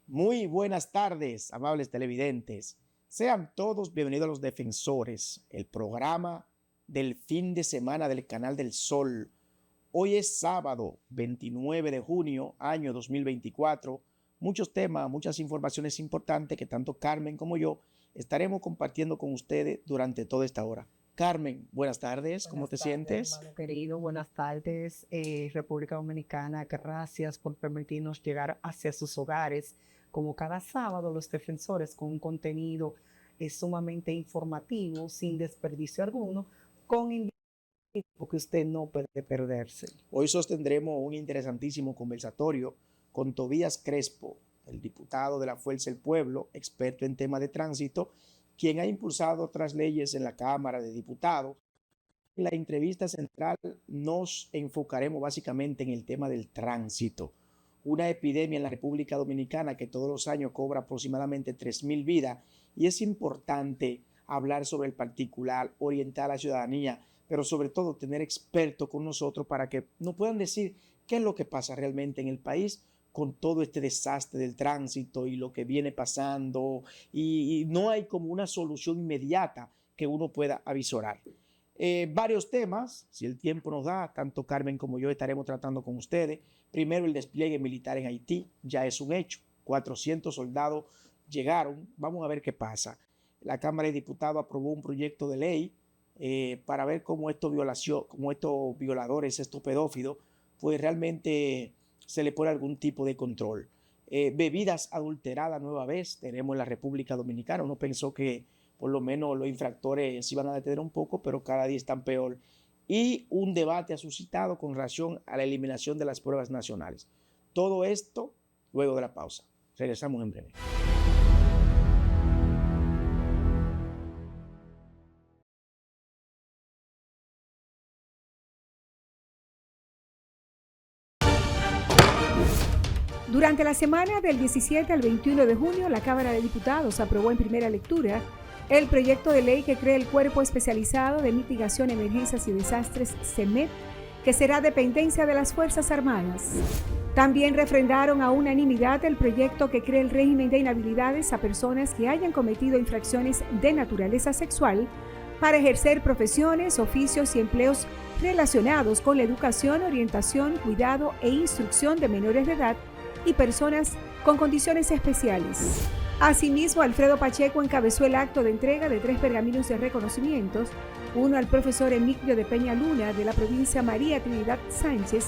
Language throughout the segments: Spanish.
Muy buenas tardes, amables televidentes. Sean todos bienvenidos a Los Defensores, el programa del fin de semana del Canal del Sol. Hoy es sábado 29 de junio, año 2024. Muchos temas, muchas informaciones importantes que tanto Carmen como yo estaremos compartiendo con ustedes durante toda esta hora. Carmen, buenas tardes, ¿cómo Buenas te tardes, sientes? hermano querido. Buenas tardes, República Dominicana. Gracias por permitirnos llegar hacia sus hogares, como cada sábado, los defensores con un contenido sumamente informativo, sin desperdicio alguno, con invitados que usted no puede perderse. Hoy sostendremos un interesantísimo conversatorio con Tobías Crespo, el diputado de la Fuerza del Pueblo, experto en temas de tránsito, quien ha impulsado otras leyes en la Cámara de Diputados. En la entrevista central nos enfocaremos básicamente en el tema del tránsito, una epidemia en la República Dominicana que todos los años cobra aproximadamente 3.000 vidas, y es importante hablar sobre el particular, orientar a la ciudadanía, pero sobre todo tener expertos con nosotros para que nos puedan decir qué es lo que pasa realmente en el país con todo este desastre del tránsito y lo que viene pasando, y no hay como una solución inmediata que uno pueda avisorar. Varios temas, si el tiempo nos da, tanto Carmen como yo estaremos tratando con ustedes. Primero, el despliegue militar en Haití, ya es un hecho. 400 soldados llegaron, vamos a ver qué pasa. La Cámara de Diputados aprobó un proyecto de ley para ver cómo estos violadores, estos pedófilos, pues realmente se le pone algún tipo de control. Bebidas adulteradas nueva vez tenemos en la República Dominicana. Uno pensó que por lo menos los infractores se iban a detener un poco, pero cada día están peor. Y un debate ha suscitado con relación a la eliminación de las pruebas nacionales. Todo esto luego de la pausa. Regresamos en breve. Durante la semana del 17 al 21 de junio, la Cámara de Diputados aprobó en primera lectura el proyecto de ley que crea el Cuerpo Especializado de Mitigación, Emergencias y Desastres, CEMED, que será dependencia de las Fuerzas Armadas. También refrendaron a unanimidad el proyecto que crea el régimen de inhabilidades a personas que hayan cometido infracciones de naturaleza sexual para ejercer profesiones, oficios y empleos relacionados con la educación, orientación, cuidado e instrucción de menores de edad y personas con condiciones especiales. Asimismo, Alfredo Pacheco encabezó el acto de entrega de 3 pergaminos de reconocimientos, uno al profesor Emilio de Peña Luna de la provincia María Trinidad Sánchez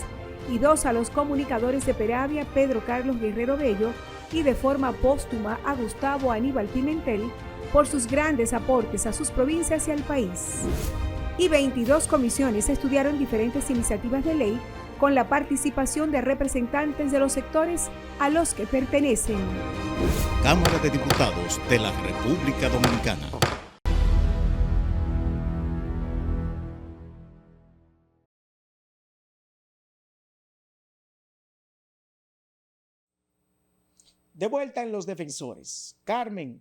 y 2 a los comunicadores de Peravia Pedro Carlos Guerrero Bello y de forma póstuma a Gustavo Aníbal Pimentel por sus grandes aportes a sus provincias y al país. Y 22 comisiones estudiaron diferentes iniciativas de ley con la participación de representantes de los sectores a los que pertenecen. Cámara de Diputados de la República Dominicana. De vuelta en Los Defensores. Carmen,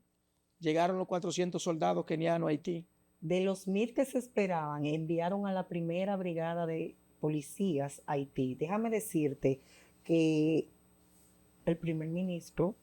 llegaron los 400 soldados kenianos a Haití. De los 1,000 que se esperaban, enviaron a la primera brigada de policías a Haití. Déjame decirte que el primer ministro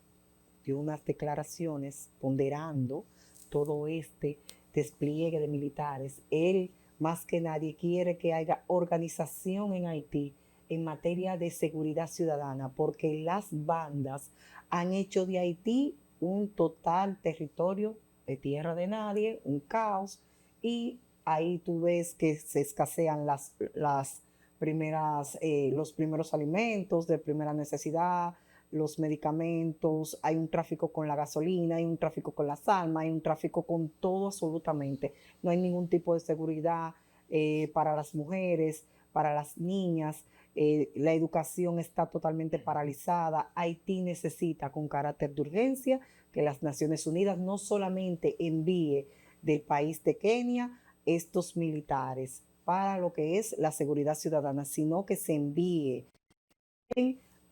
dio unas declaraciones ponderando todo este despliegue de militares. Él, más que nadie, quiere que haya organización en Haití en materia de seguridad ciudadana, porque las bandas han hecho de Haití un total territorio de tierra de nadie, un caos, y ahí tú ves que se escasean los primeros alimentos de primera necesidad, los medicamentos, hay un tráfico con la gasolina, hay un tráfico con las armas, hay un tráfico con todo absolutamente. No hay ningún tipo de seguridad para las mujeres, para las niñas. La educación está totalmente paralizada. Haití necesita, con carácter de urgencia, que las Naciones Unidas no solamente envíe del país de Kenia estos militares para lo que es la seguridad ciudadana, sino que se envíe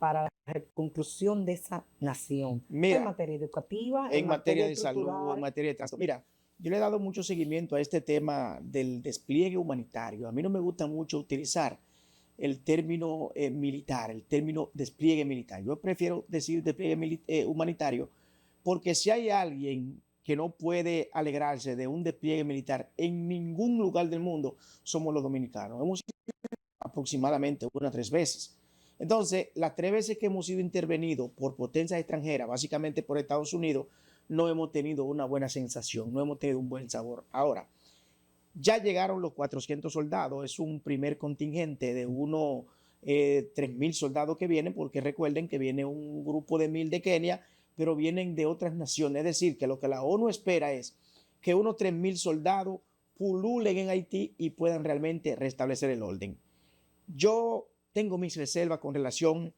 para la conclusión de esa nación. Mira, en materia educativa, en materia de salud, en materia de transporte. Mira, yo le he dado mucho seguimiento a este tema del despliegue humanitario. A mí no me gusta mucho utilizar el término militar, el término despliegue militar. Yo prefiero decir despliegue humanitario porque si hay alguien que no puede alegrarse de un despliegue militar en ningún lugar del mundo, somos los dominicanos. Hemos ido aproximadamente 1 a 3 veces. Entonces, las 3 veces que hemos sido intervenidos por potencias extranjeras, básicamente por Estados Unidos, no hemos tenido una buena sensación, no hemos tenido un buen sabor. Ahora, ya llegaron los 400 soldados, es un primer contingente de 3.000 soldados que vienen, porque recuerden que viene un grupo de 1.000 de Kenia, pero vienen de otras naciones. Es decir, que lo que la ONU espera es que unos 3.000 soldados pululen en Haití y puedan realmente restablecer el orden. Yo tengo mis reservas con relación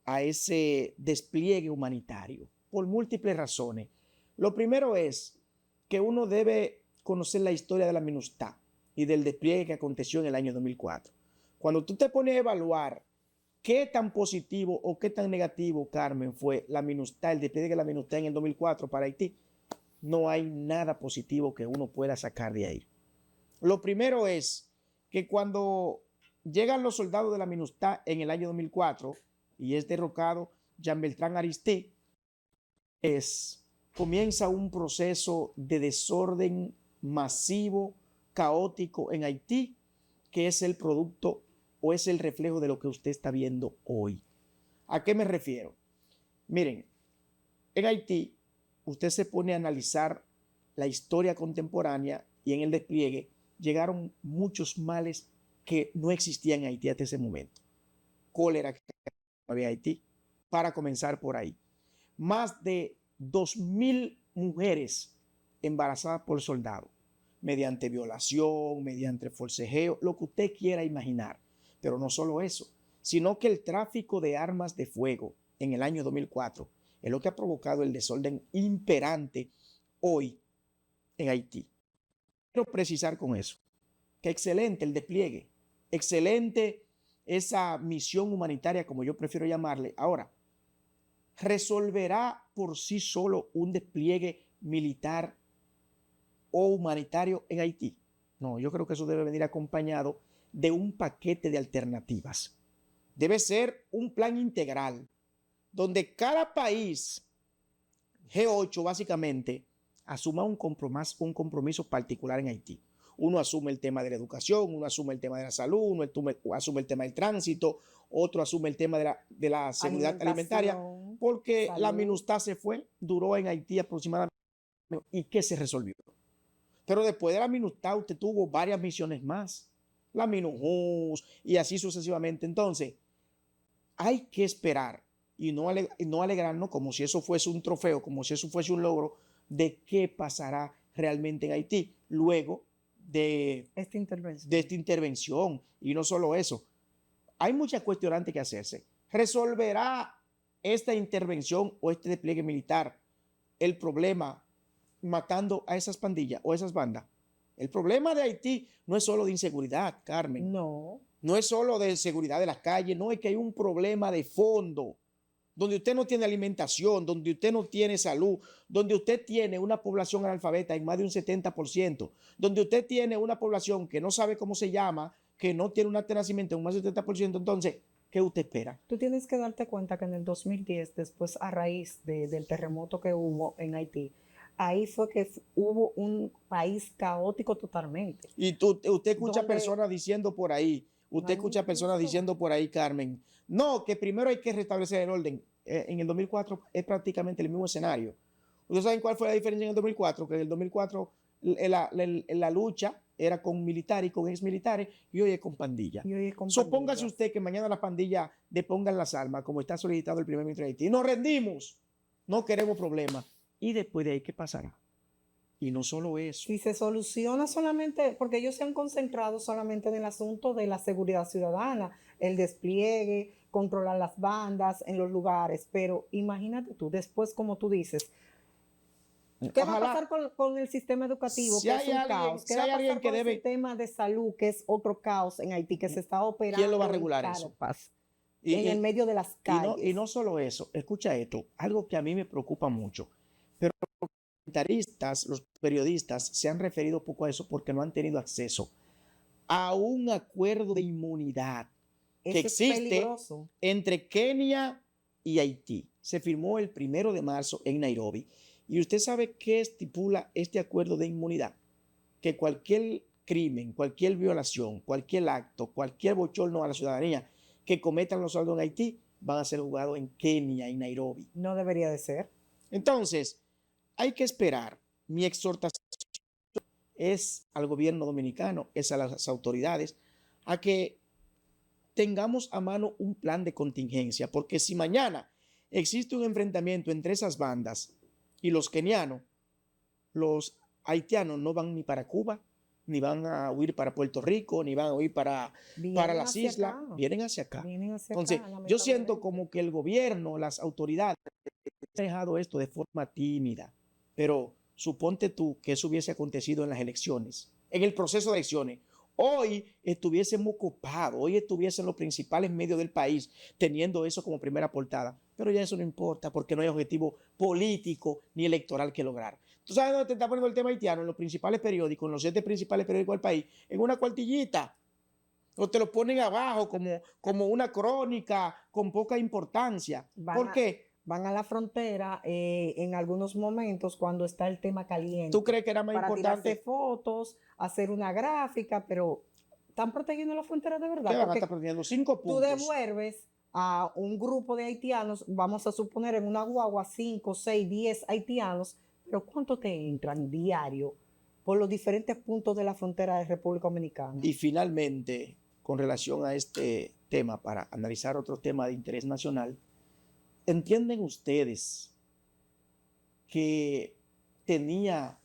a ese despliegue humanitario por múltiples razones. Lo primero es que uno debe conocer la historia de la MINUSTAH y del despliegue que aconteció en el año 2004. Cuando tú te pones a evaluar qué tan positivo o qué tan negativo, Carmen, fue la MINUSTAH, el despliegue de la MINUSTAH en el 2004 para Haití, no hay nada positivo que uno pueda sacar de ahí. Lo primero es que cuando llegan los soldados de la MINUSTAH en el año 2004 y es derrocado Jean Beltrán Aristide, comienza un proceso de desorden masivo, caótico en Haití, que es el producto o es el reflejo de lo que usted está viendo hoy. ¿A qué me refiero? Miren, en Haití usted se pone a analizar la historia contemporánea y en el despliegue llegaron muchos males que no existían en Haití hasta ese momento. Cólera que había en Haití, para comenzar por ahí. Más de 2.000 mujeres embarazadas por soldados, mediante violación, mediante forcejeo, lo que usted quiera imaginar. Pero no solo eso, sino que el tráfico de armas de fuego en el año 2004 es lo que ha provocado el desorden imperante hoy en Haití. Quiero precisar con eso, que excelente el despliegue, excelente esa misión humanitaria, como yo prefiero llamarle. Ahora, ¿resolverá por sí solo un despliegue militar o humanitario en Haití? No, yo creo que eso debe venir acompañado de un paquete de alternativas. Debe ser un plan integral donde cada país, G8 básicamente, asuma un compromiso particular en Haití. Uno asume el tema de la educación, uno asume el tema de la salud, uno asume el tema del tránsito, otro asume el tema de la seguridad alimentaria, porque salud. La MINUSTAH se fue, duró en Haití aproximadamente, ¿y qué se resolvió? Pero después de la MINUSTAH usted tuvo varias misiones más, la MINUJUS y así sucesivamente. Entonces, hay que esperar y no alegrarnos como si eso fuese un trofeo, como si eso fuese un logro de qué pasará realmente en Haití luego de esta intervención. Y no solo eso, hay muchas cuestionantes que hacerse. ¿Resolverá esta intervención o este despliegue militar el problema matando a esas pandillas o a esas bandas? El problema de Haití no es solo de inseguridad, Carmen. No. No es solo de seguridad de las calles, no, es que hay un problema de fondo, donde usted no tiene alimentación, donde usted no tiene salud, donde usted tiene una población analfabeta en más de un 70%, donde usted tiene una población que no sabe cómo se llama, que no tiene un acta de nacimiento en más de un 70%, entonces, ¿qué usted espera? Tú tienes que darte cuenta que en el 2010, después a raíz del terremoto que hubo en Haití, ahí fue que hubo un país caótico totalmente. Y usted escucha personas diciendo por ahí, Carmen, no, que primero hay que restablecer el orden. En el 2004 es prácticamente el mismo escenario. ¿Ustedes saben cuál fue la diferencia en el 2004? Que en el 2004 la lucha era con militares y con exmilitares y hoy es con pandillas. Supóngase usted que mañana las pandillas depongan las armas, como está solicitado el primer ministro de Haití. Nos rendimos, no queremos problemas. Y después de ahí, ¿qué pasará? Y no solo eso. Si se soluciona solamente, porque ellos se han concentrado solamente en el asunto de la seguridad ciudadana, el despliegue, controlar las bandas en los lugares, pero imagínate tú, después, como tú dices, ¿qué va a pasar con el sistema educativo, que es un caos? ¿Qué va a pasar con el sistema de salud, que es otro caos en Haití, que se está operando? ¿Quién lo va a regular eso? En el medio de las calles. Y no solo eso, escucha esto, algo que a mí me preocupa mucho, pero los periodistas se han referido poco a eso porque no han tenido acceso a un acuerdo de inmunidad que Eso es existe peligroso. entre Kenia y Haití. Se firmó el 1 de marzo en Nairobi. Y usted sabe qué estipula este acuerdo de inmunidad. Que cualquier crimen, cualquier violación, cualquier acto, cualquier bochorno a la ciudadanía que cometan los soldados en Haití van a ser juzgados en Kenia y Nairobi. No debería de ser. Entonces, hay que esperar. Mi exhortación es al gobierno dominicano, es a las autoridades, a que tengamos a mano un plan de contingencia, porque si mañana existe un enfrentamiento entre esas bandas y los kenianos, los haitianos no van ni para Cuba, ni van a huir para Puerto Rico, ni van a huir para las Hacia islas, acá. vienen hacia acá. Vienen hacia Entonces, acá, yo siento lamentablemente. como que el gobierno, las autoridades, han dejado esto de forma tímida, pero suponte tú que eso hubiese acontecido en las elecciones, en el proceso de elecciones. Hoy estuviésemos ocupados, hoy estuviesen los principales medios del país teniendo eso como primera portada, pero ya eso no importa porque no hay objetivo político ni electoral que lograr. ¿Tú sabes dónde te está poniendo el tema haitiano? En los principales periódicos, en los 7 principales periódicos del país, en una cuartillita. O te lo ponen abajo como una crónica con poca importancia. ¿Por qué? Van a la frontera en algunos momentos cuando está el tema caliente. ¿Tú crees que era más para importante? tirarse fotos, hacer una gráfica, pero ¿están protegiendo la frontera de verdad? ¿Qué van a Porque estar perdiendo? 5 tú puntos. devuelves a un grupo de haitianos, vamos a suponer en una guagua 5, 6, 10 haitianos, pero ¿cuánto te entran diario por los diferentes puntos de la frontera de República Dominicana? Y finalmente, con relación a este tema, para analizar otro tema de interés nacional, ¿entienden ustedes que tenía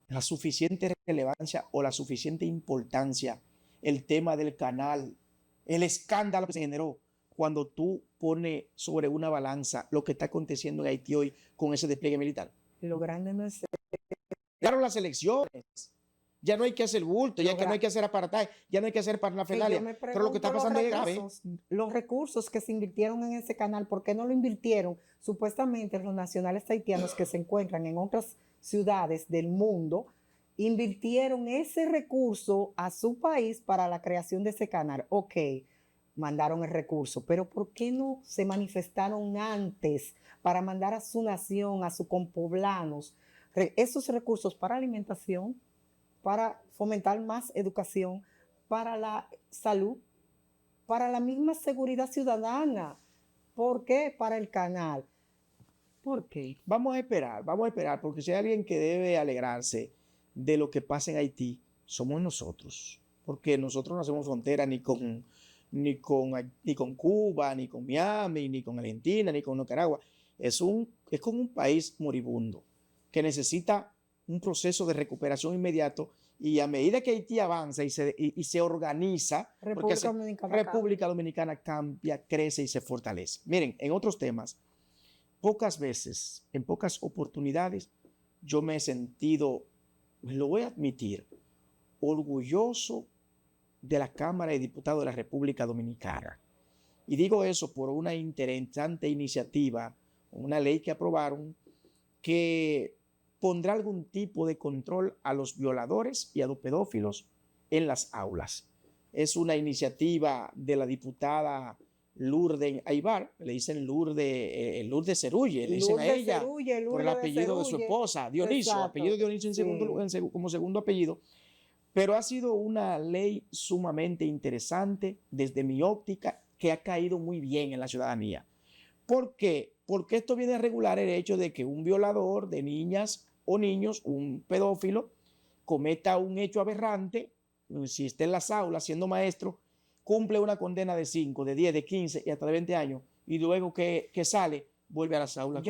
la suficiente relevancia o la suficiente importancia el tema del canal, el escándalo que se generó cuando tú pones sobre una balanza lo que está aconteciendo en Haití hoy con ese despliegue militar? Lo grande no es Claro, las elecciones. Ya no hay que hacer bulto, ya que no hay que hacer aparataje, ya no hay que hacer parafernalia. Pero lo que está pasando es grave. Los recursos que se invirtieron en ese canal, ¿por qué no lo invirtieron supuestamente los nacionales haitianos que se encuentran en otras ciudades del mundo? Invirtieron ese recurso a su país para la creación de ese canal. Ok, mandaron el recurso, pero ¿por qué no se manifestaron antes para mandar a su nación, a sus compoblanos, esos recursos para alimentación, para fomentar más educación, para la salud, para la misma seguridad ciudadana? ¿Por qué? Para el canal. ¿Por qué? Vamos a esperar, porque si hay alguien que debe alegrarse de lo que pasa en Haití, somos nosotros, porque nosotros no hacemos frontera ni con Cuba, ni con Miami, ni con Argentina, ni con Nicaragua. Es como un país moribundo que necesita un proceso de recuperación inmediato, y a medida que Haití avanza y se organiza, República Dominicana cambia, crece y se fortalece. Miren, en otros temas, pocas veces, en pocas oportunidades, yo me he sentido, lo voy a admitir, orgulloso de la Cámara de Diputados de la República Dominicana. Y digo eso por una interesante iniciativa, una ley que aprobaron que pondrá algún tipo de control a los violadores y a los pedófilos en las aulas. Es una iniciativa de la diputada Lourdes Aybar, le dicen Lourdes Cerulle, le dicen a ella por el apellido de su esposa, Dionisio, exacto. Apellido Dionisio como segundo apellido. Pero ha sido una ley sumamente interesante desde mi óptica, que ha caído muy bien en la ciudadanía. ¿Por qué? Porque esto viene a regular el hecho de que un violador de niñas o niños, un pedófilo, cometa un hecho aberrante, si está en las aulas siendo maestro, cumple una condena de 5, de 10, de 15 y hasta de 20 años, y luego que sale, vuelve a las aulas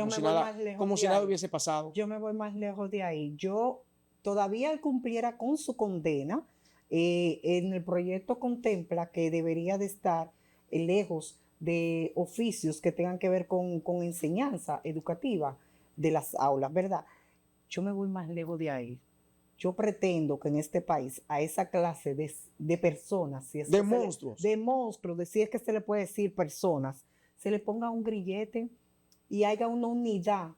como si nada hubiese pasado. Yo me voy más lejos de ahí. Yo todavía él cumpliera con su condena, en el proyecto contempla que debería de estar lejos de oficios que tengan que ver con enseñanza educativa de las aulas, ¿verdad? Yo me voy más lejos de ahí. Yo pretendo que en este país a esa clase de personas, si es de monstruos, si es que se le puede decir personas, se le ponga un grillete y haya una unidad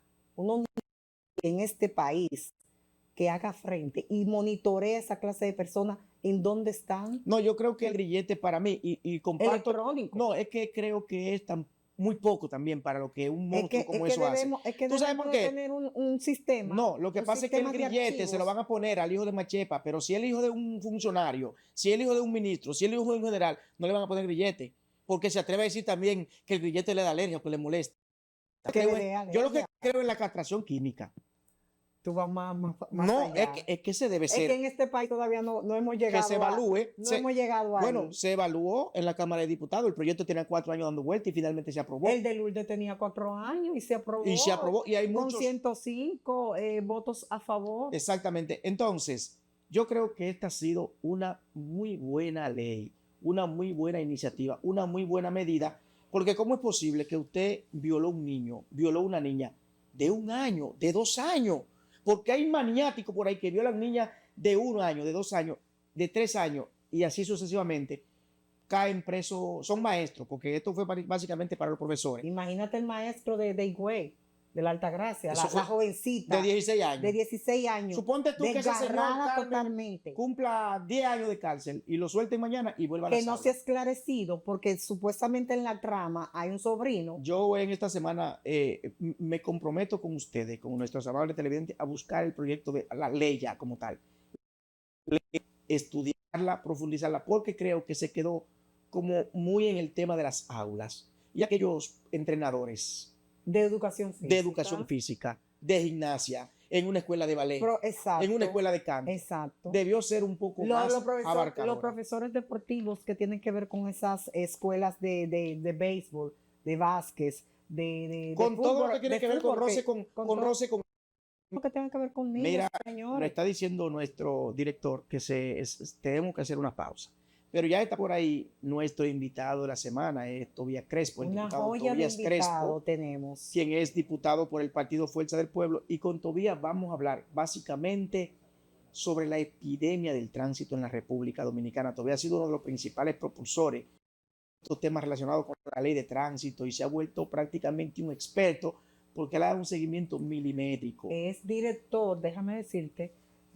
en este país que haga frente y monitoree esa clase de personas ¿En dónde están? No, yo creo que el grillete para mí, y comparto, Electrónico. no, es que creo que es muy poco también para lo que un monstruo como eso hace. Es que ¿Tú sabes debemos por de qué? tener un sistema. No, lo que Un pasa es que el sistema de grillete se lo van archivos. a poner al hijo de Machepa, pero si es el hijo de un funcionario, si es el hijo de un ministro, si es el hijo de un general, no le van a poner grillete, porque se atreve a decir también que el grillete le da alergia o que le molesta. Que le dé Yo lo que alergia. creo es la castración química. Tú vas más No, allá. es que se debe Es ser. que en este país todavía no hemos Que llegado se evalúe. no hemos llegado ahí. Bueno, se evaluó en la Cámara de Diputados. El proyecto tiene 4 años dando vuelta y finalmente se aprobó. El de Lourdes tenía 4 años y se aprobó. Y se aprobó. Y hay con muchos. 105 votos a favor. Exactamente. Entonces, yo creo que esta ha sido una muy buena ley, una muy buena iniciativa, una muy buena medida, porque ¿cómo es posible que usted violó a un niño, violó a una niña de 1 año, de 2 años? Porque hay maniáticos por ahí que violan niñas de 1 año, de 2 años, de 3 años y así sucesivamente. Caen presos, son maestros, porque esto fue básicamente para los profesores. Imagínate el maestro de Higüey, de la Altagracia, la jovencita. De 16 años. De 16 años. Suponte tú que ese señor Carmen totalmente. cumpla 10 años de cárcel y lo suelten mañana y vuelva a la Que no sala. se ha esclarecido porque supuestamente en la trama hay un sobrino. Yo en esta semana me comprometo con ustedes, con nuestros amables televidentes, a buscar el proyecto de la ley ya como tal. Estudiarla, profundizarla, porque creo que se quedó como muy en el tema de las aulas y aquellos entrenadores de educación física, de gimnasia, en una escuela de ballet, exacto, en una escuela de canto. Exacto. Debió ser un poco más abarcadora. Los profesores deportivos que tienen que ver con esas escuelas de béisbol, de básquet, con de todo fútbol, lo que tiene que ver con roce con lo que tenga que ver con niños. Mira, señores. lo está diciendo nuestro director que tenemos que hacer una pausa. Pero ya está por ahí nuestro invitado de la semana, es Tobías Crespo, el Una diputado joya Tobías de invitado Crespo, tenemos. quien es diputado por el Partido Fuerza del Pueblo. Y con Tobías vamos a hablar básicamente sobre la epidemia del tránsito en la República Dominicana. Tobías ha sido uno de los principales propulsores de estos temas relacionados con la ley de tránsito y se ha vuelto prácticamente un experto porque le da un seguimiento milimétrico. Es director, déjame decirte,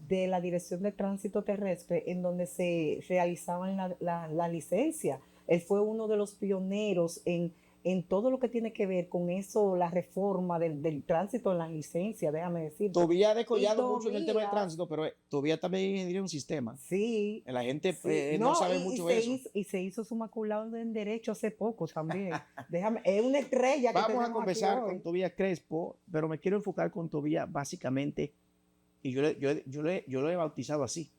de la Dirección de Tránsito Terrestre, en donde se realizaban la licencia. Él fue uno de los pioneros en todo lo que tiene que ver con eso, la reforma del tránsito en las licencias, déjame decirte. Tobías ha descollado mucho en el tema del tránsito, pero Tobías también es un sistema. Sí. La gente no sabe mucho de eso. Y se hizo su maculado en derecho hace poco también. Es una estrella que vamos a conversar con Tobías Crespo, pero me quiero enfocar con Tobías básicamente, y yo lo he bautizado así.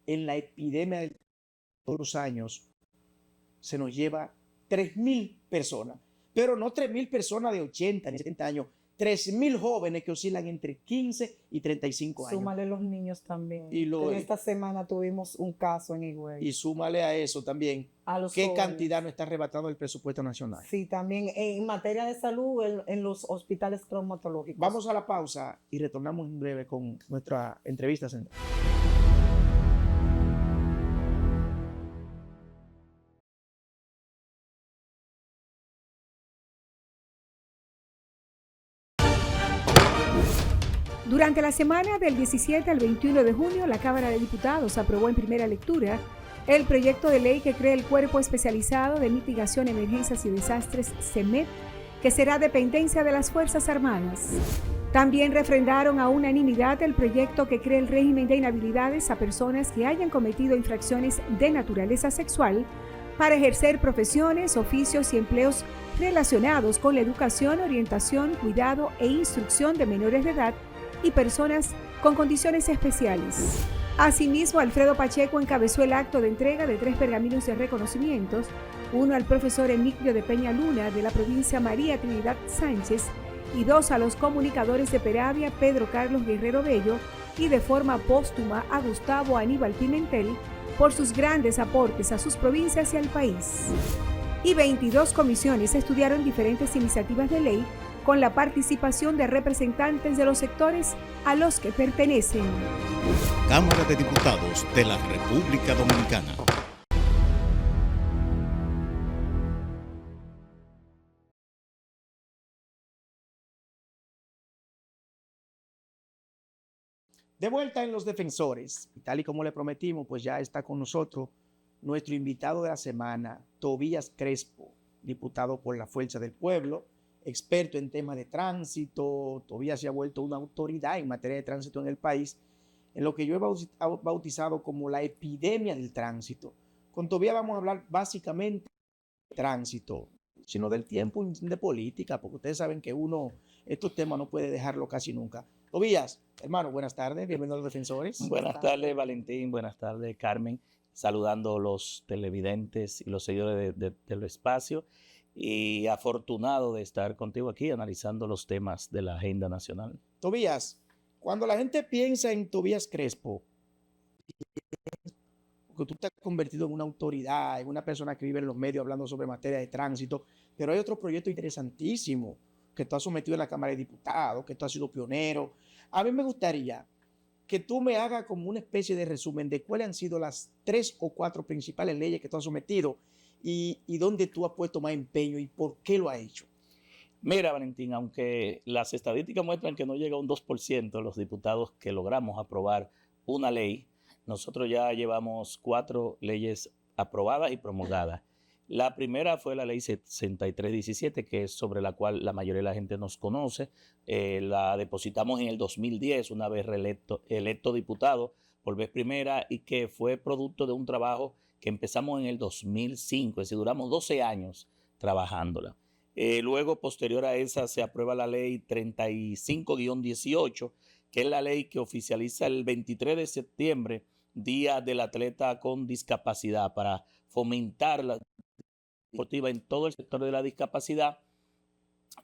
En la epidemia de todos los años se nos lleva 3.000 personas, pero no 3.000 personas de 80 ni 70 años, 3.000 jóvenes que oscilan entre 15 y 35 años. Súmale los niños también. En esta semana tuvimos un caso en Higüey. Y súmale a eso también qué cantidad nos está arrebatando el presupuesto nacional. Sí, también en materia de salud en los hospitales traumatológicos. Vamos a la pausa y retornamos en breve con nuestra entrevista central. Durante la semana del 17 al 21 de junio, la Cámara de Diputados aprobó en primera lectura el proyecto de ley que crea el Cuerpo Especializado de Mitigación, Emergencias y Desastres, CEMED, que será dependencia de las Fuerzas Armadas. También refrendaron a unanimidad el proyecto que crea el régimen de inhabilidades a personas que hayan cometido infracciones de naturaleza sexual para ejercer profesiones, oficios y empleos relacionados con la educación, orientación, cuidado e instrucción de menores de edad y personas con condiciones especiales. Asimismo, Alfredo Pacheco encabezó el acto de entrega de 3 pergaminos de reconocimientos, uno al profesor Emilio de Peña Luna de la provincia María Trinidad Sánchez y 2 a los comunicadores de Peravia Pedro Carlos Guerrero Bello y de forma póstuma a Gustavo Aníbal Pimentel por sus grandes aportes a sus provincias y al país. Y 22 comisiones estudiaron diferentes iniciativas de ley con la participación de representantes de los sectores a los que pertenecen. Cámara de Diputados de la República Dominicana. De vuelta en Los Defensores, y tal y como le prometimos, pues ya está con nosotros nuestro invitado de la semana, Tobías Crespo, diputado por la Fuerza del Pueblo, experto en temas de tránsito. Tobías se ha vuelto una autoridad en materia de tránsito en el país, en lo que yo he bautizado como la epidemia del tránsito. Con Tobías vamos a hablar básicamente de tránsito, sino del tiempo de política, porque ustedes saben que uno estos temas no puede dejarlo casi nunca. Tobías, hermano, buenas tardes, bienvenido a Los Defensores. Buenas tardes, Valentín, buenas tardes, Carmen, saludando a los televidentes y los seguidores del espacio, y afortunado de estar contigo aquí analizando los temas de la agenda nacional. Tobías, cuando la gente piensa en Tobías Crespo, porque tú te has convertido en una autoridad, en una persona que vive en los medios hablando sobre materia de tránsito, pero hay otro proyecto interesantísimo que tú has sometido en la Cámara de Diputados, que tú has sido pionero. A mí me gustaría que tú me hagas como una especie de resumen de cuáles han sido las 3 o 4 principales leyes que tú has sometido y dónde tú has puesto más empeño y por qué lo has hecho. Mira, Valentín, aunque las estadísticas muestran que no llega a un 2% de los diputados que logramos aprobar una ley, nosotros ya llevamos 4 leyes aprobadas y promulgadas. La primera fue la ley 6317, que es sobre la cual la mayoría de la gente nos conoce. La depositamos en el 2010, una vez electo diputado por vez primera, y que fue producto de un trabajo que empezamos en el 2005, es decir, duramos 12 años trabajándola. Luego, posterior a esa, se aprueba la ley 35-18, que es la ley que oficializa el 23 de septiembre, Día del Atleta con Discapacidad, para fomentar la deportiva en todo el sector de la discapacidad.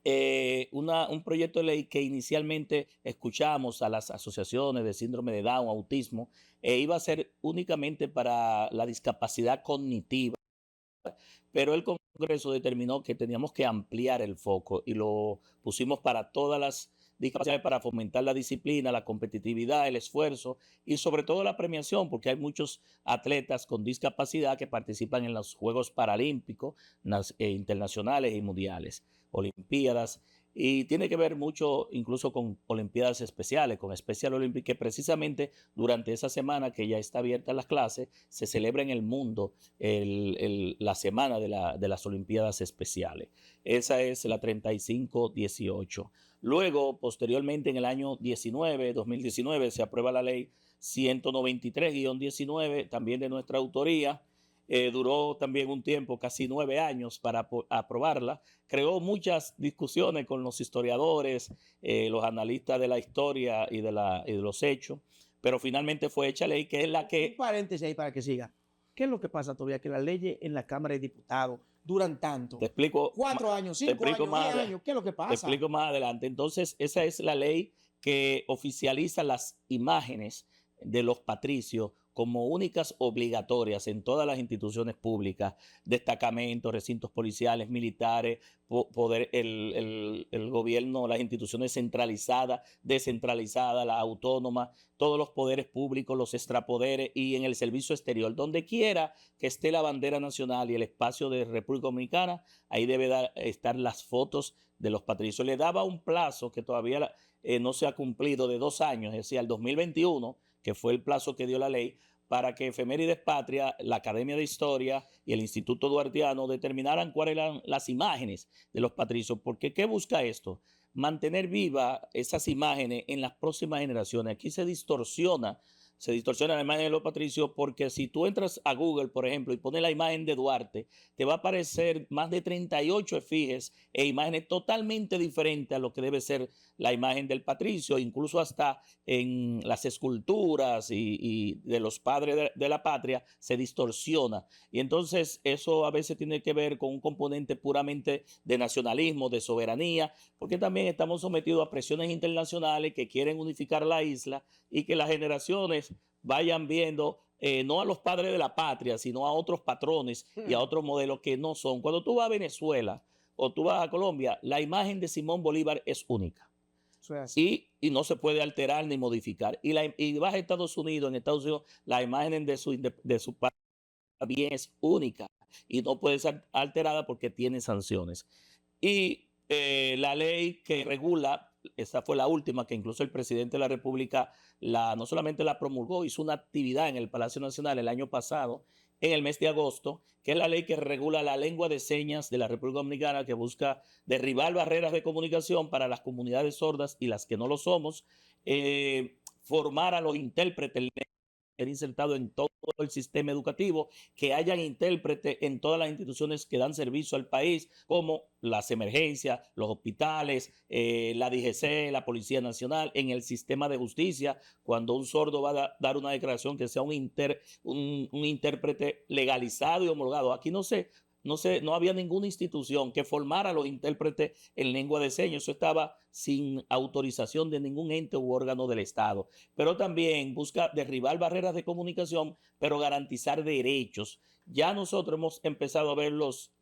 Un proyecto de ley que inicialmente escuchamos a las asociaciones de síndrome de Down, autismo, iba a ser únicamente para la discapacidad cognitiva, pero el Congreso determinó que teníamos que ampliar el foco y lo pusimos para todas las discapacidades, para fomentar la disciplina, la competitividad, el esfuerzo y sobre todo la premiación, porque hay muchos atletas con discapacidad que participan en los Juegos Paralímpicos internacionales y mundiales, Olimpiadas, y tiene que ver mucho incluso con Olimpiadas especiales, con Special Olympics, que precisamente durante esa semana que ya está abierta las clases, se celebra en el mundo la semana de las Olimpiadas especiales. Esa es la 35-18. Luego, posteriormente, en el año 2019, se aprueba la ley 193-19, también de nuestra autoría. Duró también un tiempo, casi 9 años, para aprobarla. Creó muchas discusiones con los historiadores, los analistas de la historia y de los hechos, pero finalmente fue hecha ley, que es la que... Un paréntesis ahí para que siga. ¿Qué es lo que pasa todavía? Que las leyes en la Cámara de Diputados duran tanto. Te explico. 4 años, 5 años, 10 años. ¿Qué es lo que pasa? Te explico más adelante. Entonces, esa es la ley que oficializa las imágenes de los patricios como únicas obligatorias en todas las instituciones públicas, destacamentos, recintos policiales, militares, el gobierno, las instituciones centralizadas, descentralizadas, las autónomas, todos los poderes públicos, los extrapoderes y en el servicio exterior. Donde quiera que esté la bandera nacional y el espacio de República Dominicana, ahí debe estar las fotos de los patricios. Le daba un plazo que todavía no se ha cumplido, de 2 años, es decir, al 2021, que fue el plazo que dio la ley, para que Efemérides Patria, la Academia de Historia y el Instituto Duartiano determinaran cuáles eran las imágenes de los patricios. Porque ¿qué busca esto? Mantener viva esas imágenes en las próximas generaciones. Aquí se distorsiona la imagen de los patricios, porque si tú entras a Google, por ejemplo, y pones la imagen de Duarte, te va a aparecer más de 38 efigies e imágenes totalmente diferentes a lo que debe ser la imagen del patricio, incluso hasta en las esculturas y de los padres de la patria se distorsiona. Y entonces eso a veces tiene que ver con un componente puramente de nacionalismo, de soberanía, porque también estamos sometidos a presiones internacionales que quieren unificar la isla y que las generaciones vayan viendo no a los padres de la patria, sino a otros patrones y a otros modelos que no son. Cuando tú vas a Venezuela o tú vas a Colombia, la imagen de Simón Bolívar es única. Y no se puede alterar ni modificar. Y vas a Estados Unidos, en Estados Unidos, la imagen de su patria también es única y no puede ser alterada porque tiene sanciones. Y la ley que regula esa fue la última que incluso el presidente de la República no solamente la promulgó, hizo una actividad en el Palacio Nacional el año pasado, en el mes de agosto, que es la ley que regula la lengua de señas de la República Dominicana, que busca derribar barreras de comunicación para las comunidades sordas y las que no lo somos, formar a los intérpretes insertado en todo el sistema educativo, que hayan intérpretes en todas las instituciones que dan servicio al país, como las emergencias, los hospitales, la DGC, la Policía Nacional, en el sistema de justicia, cuando un sordo va a dar una declaración, que sea un intérprete legalizado y homologado. Aquí no había ninguna institución que formara a los intérpretes en lengua de señas. Eso estaba sin autorización de ningún ente u órgano del Estado. Pero también busca derribar barreras de comunicación, pero garantizar derechos. Ya nosotros hemos empezado a ver los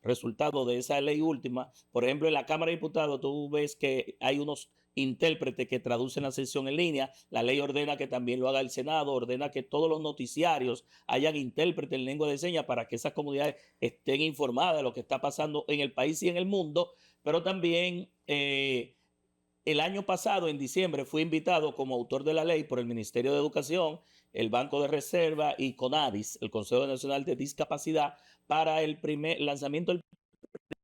resultados de esa ley última. Por ejemplo, en la Cámara de Diputados tú ves que hay unos intérpretes que traducen la sesión en línea. La ley ordena que también lo haga el Senado, ordena que todos los noticiarios hayan intérpretes en lengua de señas para que esas comunidades estén informadas de lo que está pasando en el país y en el mundo. Pero también el año pasado, en diciembre, fui invitado como autor de la ley por el Ministerio de Educación, el Banco de Reserva y CONADIS, el Consejo Nacional de Discapacidad, para el primer lanzamiento del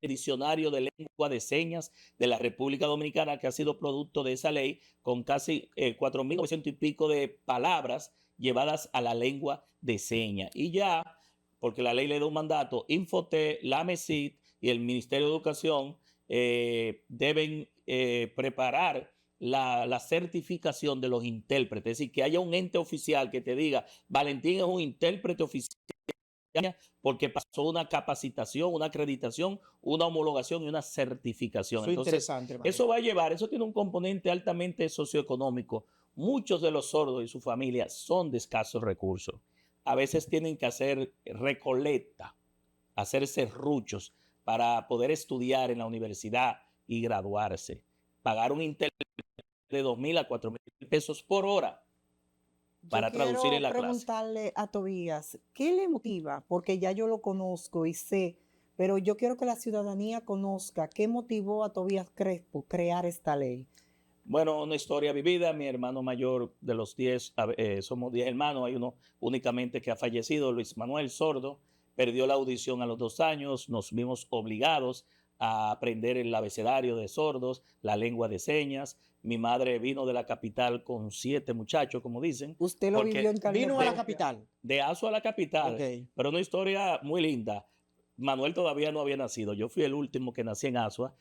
diccionario de lengua de señas de la República Dominicana, que ha sido producto de esa ley, con casi 4.900 y pico de palabras llevadas a la lengua de señas. Y ya, porque la ley le da un mandato, Infotep, la MESID y el Ministerio de Educación deben preparar la certificación de los intérpretes, es decir, que haya un ente oficial que te diga, Valentín es un intérprete oficial porque pasó una capacitación, una acreditación, una homologación y una certificación. Eso es Entonces, interesante, hermano. eso va a llevar, eso tiene un componente altamente socioeconómico. Muchos de los sordos y su familia son de escasos recursos. A veces tienen que hacer recolecta, hacer serruchos para poder estudiar en la universidad y graduarse. Pagar un intérprete de 2.000 a 4.000 pesos por hora para traducir en la clase. Quiero preguntarle a Tobías, ¿qué le motiva? Porque ya yo lo conozco y sé, pero yo quiero que la ciudadanía conozca qué motivó a Tobías Crespo crear esta ley. Bueno, una historia vivida. Mi hermano mayor de los 10, somos 10 hermanos, hay uno únicamente que ha fallecido, Luis Manuel Sordo, perdió la audición a los 2 años, nos vimos obligados a aprender el abecedario de sordos, la lengua de señas. Mi madre vino de la capital con 7 muchachos, como dicen. Usted lo vivió en carne Vino a la propia. capital. De Azua a la capital, Ok. pero una historia muy linda. Manuel todavía no había nacido, yo fui el último que nací en Azua,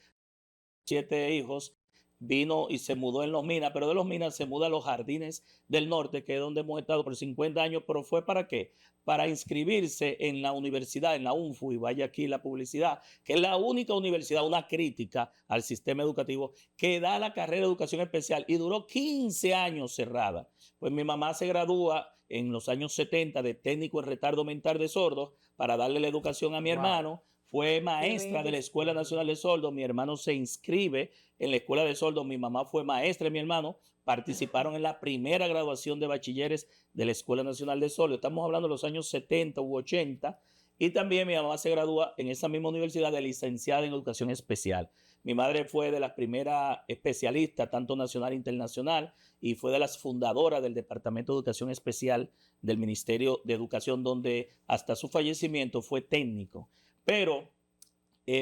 7 hijos. Vino y se mudó en Los Minas, pero de Los Minas se muda a los Jardines del Norte, que es donde hemos estado por 50 años, pero fue ¿para qué? Para inscribirse en la universidad, en la UNFU, y vaya aquí la publicidad, que es la única universidad, una crítica al sistema educativo, que da la carrera de educación especial y duró 15 años cerrada. Pues mi mamá se gradúa en los años 70 de técnico en retardo mental de sordos para darle la educación a mi hermano. Fue maestra de la Escuela Nacional de Sordos. Mi hermano se inscribe en la Escuela de Sordos. Mi mamá fue maestra de mi hermano. Participaron en la primera graduación de bachilleres de la Escuela Nacional de Sordos. Estamos hablando de los años 70 u 80. Y también mi mamá se gradúa en esa misma universidad de licenciada en Educación Especial. Mi madre fue de las primeras especialistas, tanto nacional e internacional, y fue de las fundadoras del Departamento de Educación Especial del Ministerio de Educación, donde hasta su fallecimiento fue técnico. Pero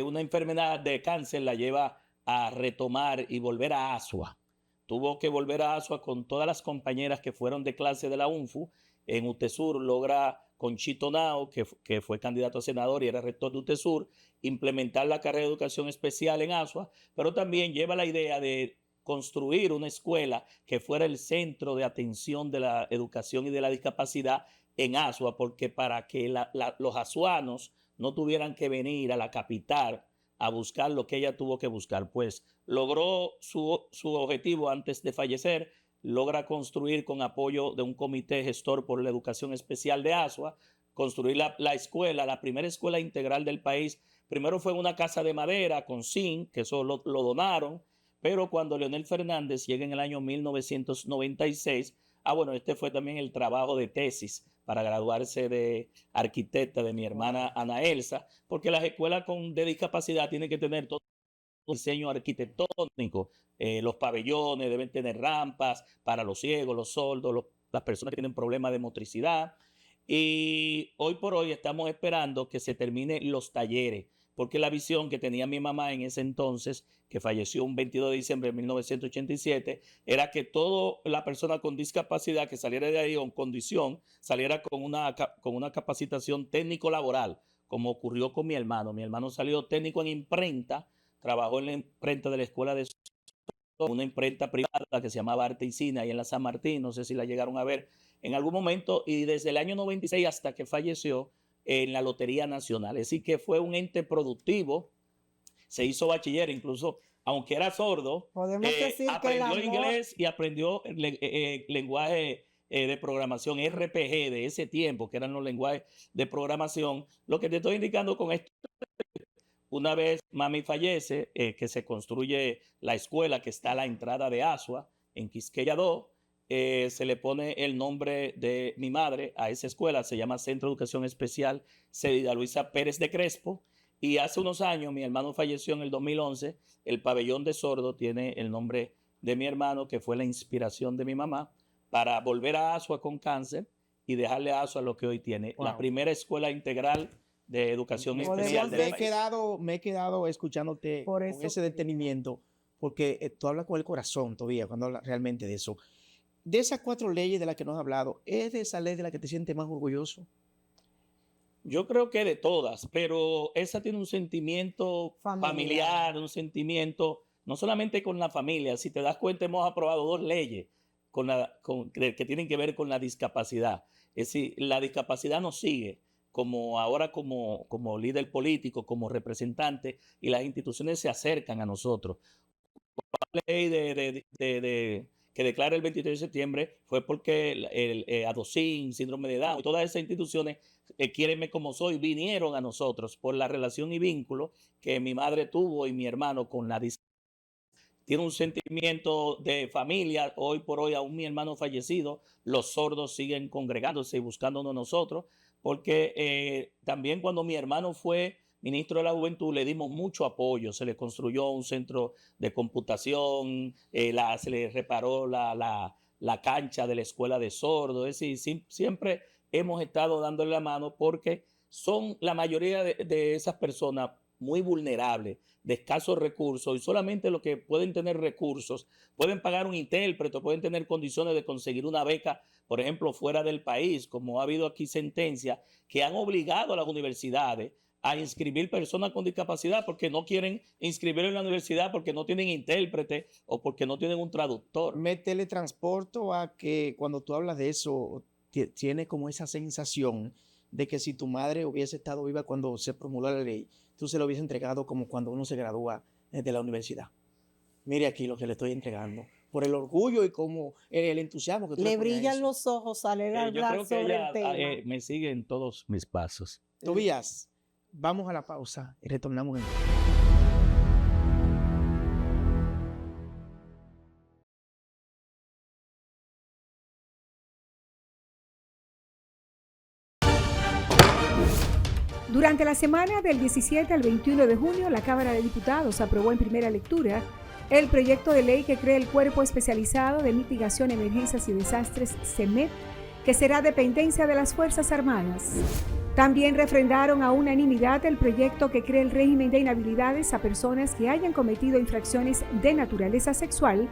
una enfermedad de cáncer la lleva a retomar y volver a Azua. Tuvo que volver a Azua con todas las compañeras que fueron de clase de la UNFU. En UTESUR logra con Chito Nao, que fue candidato a senador y era rector de UTESUR, implementar la carrera de educación especial en Azua, pero también lleva la idea de construir una escuela que fuera el centro de atención de la educación y de la discapacidad en Azua, porque para que los azuanos no tuvieran que venir a la capital a buscar lo que ella tuvo que buscar, pues logró su objetivo antes de fallecer, logra construir con apoyo de un comité gestor por la educación especial de Azua, construir la escuela, la primera escuela integral del país. Primero fue una casa de madera con zinc, que eso lo donaron, pero cuando Leonel Fernández llega en el año 1996, bueno, este fue también el trabajo de tesis para graduarse de arquitecta de mi hermana Ana Elsa, porque las escuelas de discapacidad tienen que tener todo diseño arquitectónico. Los pabellones deben tener rampas para los ciegos, los sordos, las personas que tienen problemas de motricidad. Y hoy por hoy estamos esperando que se terminen los talleres, porque la visión que tenía mi mamá en ese entonces, que falleció un 22 de diciembre de 1987, era que toda la persona con discapacidad que saliera de ahí o en condición, saliera con una capacitación técnico-laboral, como ocurrió con mi hermano. Mi hermano salió técnico en imprenta, trabajó en la imprenta de la escuela de una imprenta privada que se llamaba Arte y Cine ahí en la San Martín, no sé si la llegaron a ver en algún momento, y desde el año 96 hasta que falleció en la Lotería Nacional. Es decir, que fue un ente productivo, se hizo bachiller, incluso aunque era sordo, Podemos decir que el aprendió amor, inglés y aprendió lenguaje de programación RPG de ese tiempo, que eran los lenguajes de programación. Lo que te estoy indicando con esto, una vez mami fallece, que se construye la escuela que está a la entrada de Asua, en Quisqueya 2, se le pone el nombre de mi madre a esa escuela, se llama Centro de Educación Especial Célida Luisa Pérez de Crespo, y hace unos años mi hermano falleció en el 2011, el pabellón de sordo tiene el nombre de mi hermano, que fue la inspiración de mi mamá, para volver a Asua con cáncer y dejarle a Asua lo que hoy tiene, la primera escuela integral de educación especial del país. Me he quedado escuchándote por con eso ese detenimiento, porque tú hablas con el corazón todavía cuando hablas realmente de eso. De esas 4 leyes de las que nos has hablado, ¿es de esa ley de la que te sientes más orgulloso? Yo creo que de todas, pero esa tiene un sentimiento familiar, un sentimiento no solamente con la familia. Si te das cuenta, hemos aprobado 2 leyes que tienen que ver con la discapacidad. Es decir, la discapacidad nos sigue como líder político, como representante, y las instituciones se acercan a nosotros. La ley que declara el 23 de septiembre fue porque el ADOCIN, síndrome de Down, y todas esas instituciones, Quiéreme como soy, vinieron a nosotros por la relación y vínculo que mi madre tuvo y mi hermano con la discapacidad. Tiene un sentimiento de familia. Hoy por hoy, aún mi hermano fallecido, los sordos siguen congregándose y buscándonos nosotros, porque también cuando mi hermano fue ministro de la Juventud le dimos mucho apoyo. Se le construyó un centro de computación, se le reparó la cancha de la escuela de sordos. Es decir, siempre hemos estado dándole la mano, porque son la mayoría de esas personas muy vulnerables, de escasos recursos, y solamente los que pueden tener recursos pueden pagar un intérprete, pueden tener condiciones de conseguir una beca, por ejemplo, fuera del país, como ha habido aquí sentencias que han obligado a las universidades a inscribir personas con discapacidad porque no quieren inscribir en la universidad porque no tienen intérprete o porque no tienen un traductor. Me teletransporto a que cuando tú hablas de eso, tiene como esa sensación de que si tu madre hubiese estado viva cuando se promulgó la ley, tú se lo hubiese entregado como cuando uno se gradúa de la universidad. Mire aquí lo que le estoy entregando, por el orgullo y como el entusiasmo que tú le brillan los ojos al hablar sobre el tema. Me sigue en todos mis pasos. Tobías, vamos a la pausa y retornamos en... Durante la semana del 17 al 21 de junio, la Cámara de Diputados aprobó en primera lectura el proyecto de ley que crea el Cuerpo Especializado de Mitigación, Emergencias y Desastres, CEMED, que será dependencia de las Fuerzas Armadas. También refrendaron a unanimidad el proyecto que crea el régimen de inhabilidades a personas que hayan cometido infracciones de naturaleza sexual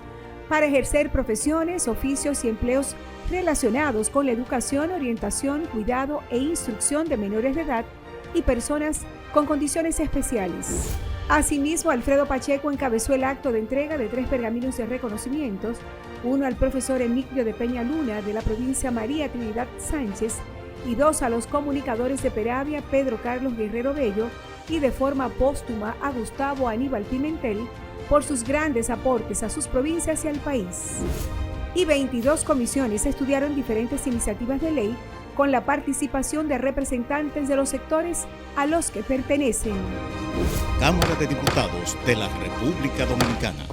para ejercer profesiones, oficios y empleos relacionados con la educación, orientación, cuidado e instrucción de menores de edad y personas con condiciones especiales. Asimismo, Alfredo Pacheco encabezó el acto de entrega de 3 pergaminos de reconocimientos, uno al profesor Emilio de Peña Luna de la provincia María Trinidad Sánchez y 2 a los comunicadores de Peravia Pedro Carlos Guerrero Bello, y de forma póstuma a Gustavo Aníbal Pimentel por sus grandes aportes a sus provincias y al país. Y 22 comisiones estudiaron diferentes iniciativas de ley con la participación de representantes de los sectores a los que pertenecen. Cámara de Diputados de la República Dominicana.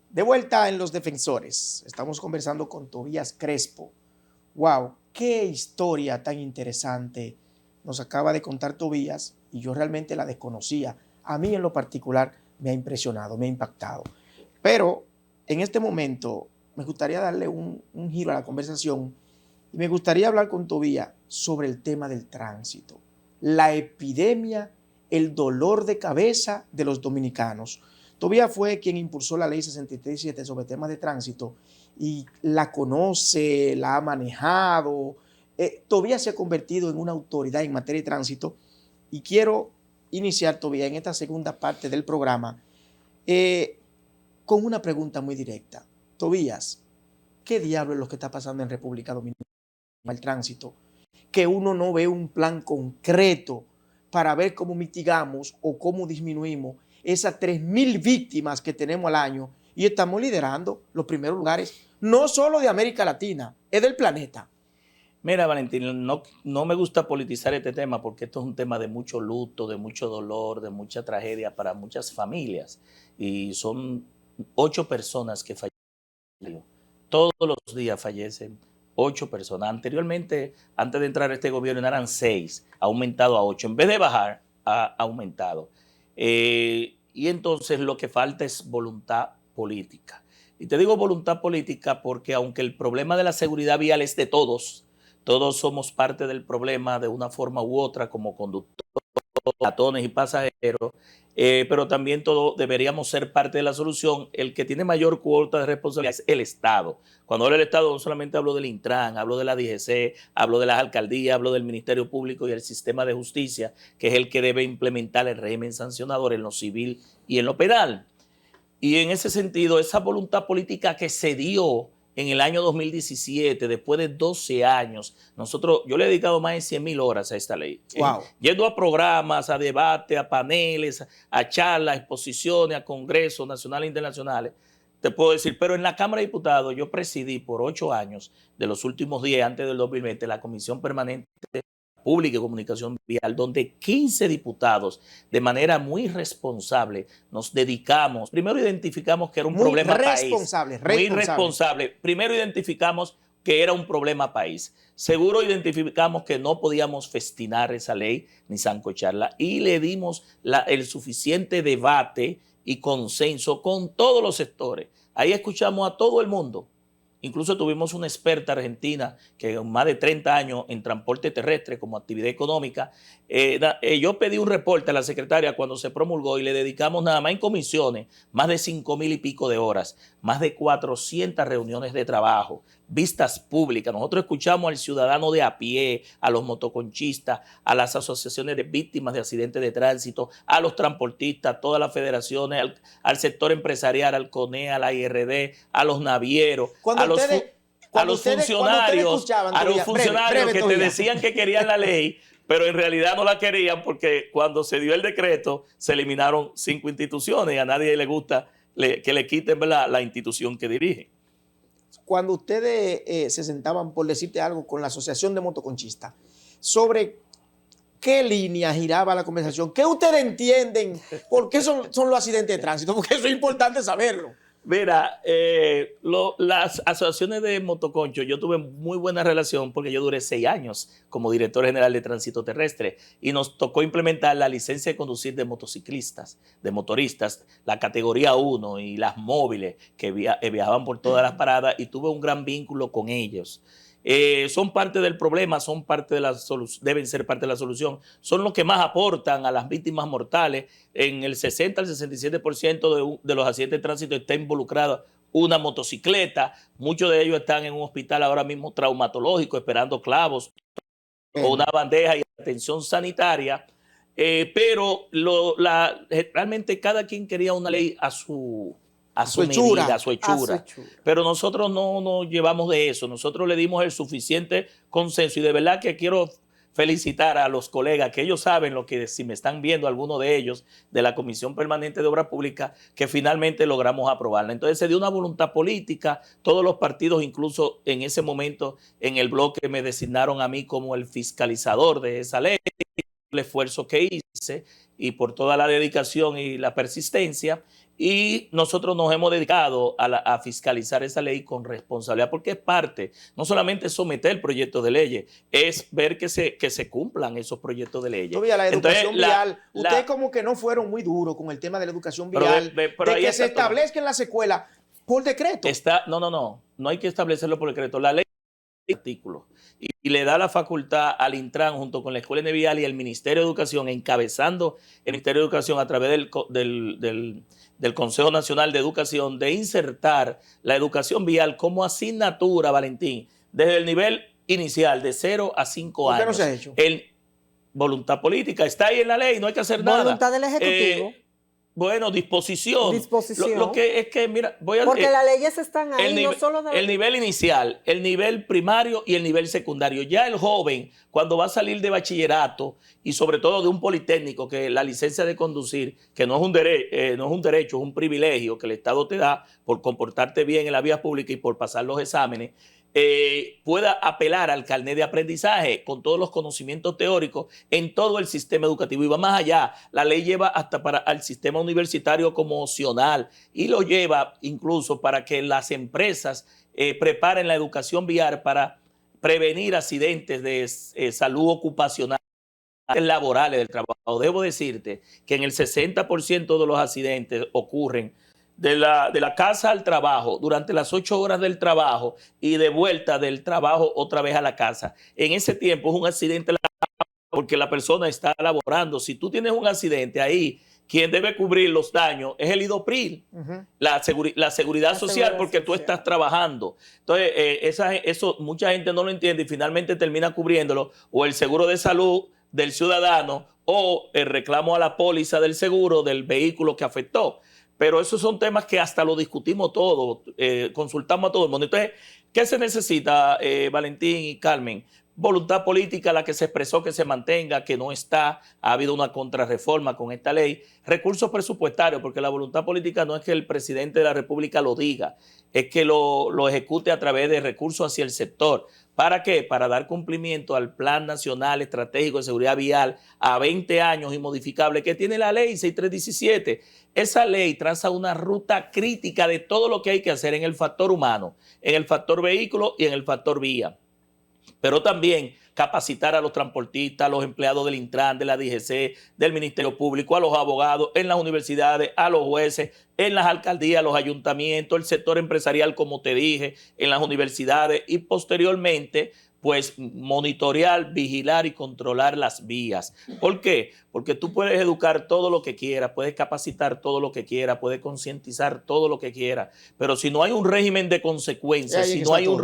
De vuelta en Los Defensores, estamos conversando con Tobías Crespo. ¡Wow! ¡Qué historia tan interesante nos acaba de contar Tobías! Y yo realmente la desconocía. A mí en lo particular me ha impresionado, me ha impactado. Pero en este momento me gustaría darle un giro a la conversación y me gustaría hablar con Tobías sobre el tema del tránsito, la epidemia, el dolor de cabeza de los dominicanos. Tobías fue quien impulsó la ley 67 sobre temas de tránsito y la conoce, la ha manejado. Tobías se ha convertido en una autoridad en materia de tránsito y quiero iniciar, Tobías, en esta segunda parte del programa con una pregunta muy directa. Tobías, ¿qué diablo es lo que está pasando en República Dominicana con el tránsito? Que uno no ve un plan concreto para ver cómo mitigamos o cómo disminuimos esas 3.000 víctimas que tenemos al año y estamos liderando los primeros lugares, no solo de América Latina, es del planeta. Mira, Valentín, no me gusta politizar este tema porque esto es un tema de mucho luto, de mucho dolor, de mucha tragedia para muchas familias. Y son 8 personas que fallecen. Todos los días fallecen 8 personas. Anteriormente, antes de entrar a este gobierno, eran 6, ha aumentado a 8. En vez de bajar, ha aumentado. Y entonces lo que falta es voluntad política. Y te digo voluntad política porque aunque el problema de la seguridad vial es de todos, todos somos parte del problema de una forma u otra como conductores, peatones y pasajeros, pero también todos deberíamos ser parte de la solución. El que tiene mayor cuota de responsabilidad es el Estado. Cuando hablo del Estado no solamente hablo del Intran, hablo de la DGC, hablo de las alcaldías, hablo del Ministerio Público y el sistema de justicia, que es el que debe implementar el régimen sancionador en lo civil y en lo penal. Y en ese sentido, esa voluntad política que se dio en el año 2017, después de 12 años, yo le he dedicado más de 100.000 horas a esta ley. Wow. Yendo a programas, a debates, a paneles, a charlas, a exposiciones, a congresos nacionales e internacionales. Te puedo decir, pero en la Cámara de Diputados yo presidí por 8 años, de los últimos 10 antes del 2020, la Comisión Permanente Pública y Comunicación Vial, donde 15 diputados, de manera muy responsable, nos dedicamos. Primero identificamos que era un problema país. Muy responsable. Primero identificamos que era un problema país. Seguro identificamos que no podíamos festinar esa ley ni sancocharla y le dimos el suficiente debate y consenso con todos los sectores. Ahí escuchamos a todo el mundo. Incluso tuvimos una experta argentina que con más de 30 años en transporte terrestre como actividad económica. Yo pedí un reporte a la secretaria cuando se promulgó y le dedicamos nada más en comisiones más de 5.000 y pico de horas, más de 400 reuniones de trabajo, vistas públicas. Nosotros escuchamos al ciudadano de a pie, a los motoconchistas, a las asociaciones de víctimas de accidentes de tránsito, a los transportistas, a todas las federaciones, al sector empresarial, al CONE, a la IRD, a los navieros, a los funcionarios que te decían que querían la ley, pero en realidad no la querían porque cuando se dio el decreto se eliminaron 5 instituciones y a nadie le gusta que le quiten, ¿verdad?, la institución que dirige. Cuando ustedes se sentaban, por decirte algo, con la Asociación de Motoconchistas, ¿sobre qué línea giraba la conversación? ¿Qué ustedes entienden? ¿Por qué son los accidentes de tránsito? Porque eso es importante saberlo. Mira, las asociaciones de motoconchos, yo tuve muy buena relación porque yo duré 6 años como director general de tránsito terrestre y nos tocó implementar la licencia de conducir de motociclistas, de motoristas, la categoría 1 y las móviles que viajaban por todas las paradas y tuve un gran vínculo con ellos. Son parte del problema, son parte de la deben ser parte de la solución, son los que más aportan a las víctimas mortales. En el 60 al 67% de los accidentes de tránsito está involucrada una motocicleta, muchos de ellos están en un hospital ahora mismo traumatológico esperando clavos o una bandeja y atención sanitaria, pero realmente cada quien quería una ley a su medida, a su hechura. Pero nosotros no nos llevamos de eso. Nosotros le dimos el suficiente consenso y de verdad que quiero felicitar a los colegas que ellos saben lo que, si me están viendo algunos de ellos de la Comisión Permanente de Obras Públicas, que finalmente logramos aprobarla. Entonces se dio una voluntad política, todos los partidos, incluso en ese momento en el bloque me designaron a mí como el fiscalizador de esa ley. el esfuerzo que hice y por toda la dedicación y la persistencia. Y nosotros nos hemos dedicado a fiscalizar esa ley con responsabilidad, porque es parte, no solamente someter proyectos de leyes, es ver que se cumplan esos proyectos de leyes. Todavía la educación Entonces, vial, ustedes como que no fueron muy duros con el tema de la educación vial, pero de que se establezca en las escuelas por decreto. No hay que establecerlo por decreto. La ley artículo y le da la facultad al Intran junto con la Escuela de Vial y el Ministerio de Educación, encabezando el Ministerio de Educación a través del Consejo Nacional de Educación, de insertar la educación vial como asignatura, Valentín, desde el nivel inicial de 0 a 5 años. ¿Por qué no se ha hecho? Voluntad política, está ahí en la ley, no hay que hacer nada. Voluntad del Ejecutivo. Bueno, disposición. Disposición. Lo que es que, mira, porque las leyes están ahí, no solo el nivel inicial, el nivel primario y el nivel secundario. Ya el joven, cuando va a salir de bachillerato y sobre todo de un politécnico, que la licencia de conducir, que no es un derecho, es un privilegio que el Estado te da por comportarte bien en la vía pública y por pasar los exámenes, pueda apelar al carnet de aprendizaje con todos los conocimientos teóricos en todo el sistema educativo. Y va más allá, la ley lleva hasta para al sistema universitario como opcional y lo lleva incluso para que las empresas preparen la educación vial para prevenir accidentes de salud ocupacional, laborales del trabajo. Debo decirte que en el 60% de los accidentes ocurren de la casa al trabajo, durante las 8 horas del trabajo y de vuelta del trabajo otra vez a la casa. En ese tiempo es un accidente porque la persona está laborando. Si tú tienes un accidente ahí, quien debe cubrir los daños es el IDOPRIL, la seguridad social, porque tú estás trabajando. Entonces, eso mucha gente no lo entiende y finalmente termina cubriéndolo o el seguro de salud del ciudadano o el reclamo a la póliza del seguro del vehículo que afectó. Pero esos son temas que hasta lo discutimos todo, consultamos a todo el mundo. Entonces, ¿qué se necesita, Valentín y Carmen? Voluntad política, la que se expresó que se mantenga, que no está. Ha habido una contrarreforma con esta ley. Recursos presupuestarios, porque la voluntad política no es que el presidente de la República lo diga, es que lo ejecute a través de recursos hacia el sector. ¿Para qué? Para dar cumplimiento al Plan Nacional Estratégico de Seguridad Vial a 20 años inmodificable que tiene la ley 6317. Esa ley traza una ruta crítica de todo lo que hay que hacer en el factor humano, en el factor vehículo y en el factor vía. Pero también capacitar a los transportistas, a los empleados del Intran, de la DGC, del Ministerio Público, a los abogados, en las universidades, a los jueces, en las alcaldías, los ayuntamientos, el sector empresarial, como te dije, en las universidades y posteriormente, pues monitorear, vigilar y controlar las vías. ¿Por qué? Porque tú puedes educar todo lo que quieras, puedes capacitar todo lo que quieras, puedes concientizar todo lo que quieras, pero si no hay un régimen de consecuencias, si no hay un